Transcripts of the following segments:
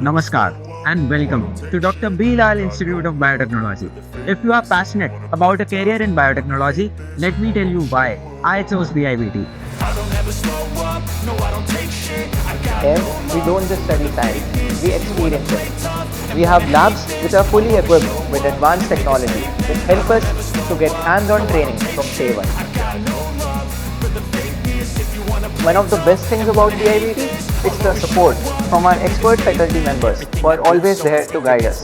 Namaskar and welcome to Dr. B. Lal Institute of Biotechnology. If you are passionate about a career in biotechnology, let me tell you why I chose BIBT. Here, we don't just study science, we experience it. We have labs which are fully equipped with advanced technology which help us to get hands-on training from day one. One of the best things about BIBT is the support from our expert faculty members who are always there to guide us.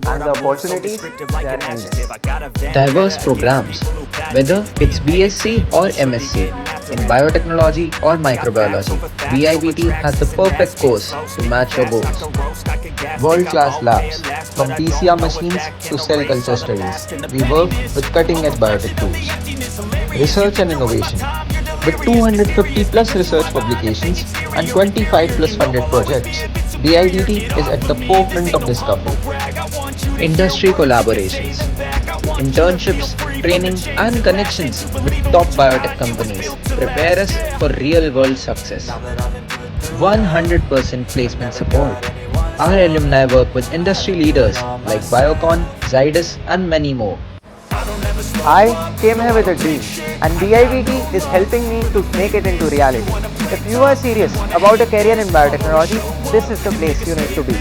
And the opportunities, they are endless. Diverse programs, whether it's B.Sc or M.Sc, in biotechnology or microbiology, BIBT has the perfect course to match your goals. World-class labs, from PCR machines to cell culture studies, we work with cutting-edge biotech tools. Research and innovation, with 250 plus research publications and 25 plus funded projects, BIBT is at the forefront of discovery. Industry collaborations, internships, training and connections with top biotech companies prepare us for real-world success. 100% placement support. Our alumni work with industry leaders like Biocon, Zydus and many more. I came here with a dream and BIBT is helping me to make it into reality. If you are serious about a career in biotechnology, this is the place you need to be.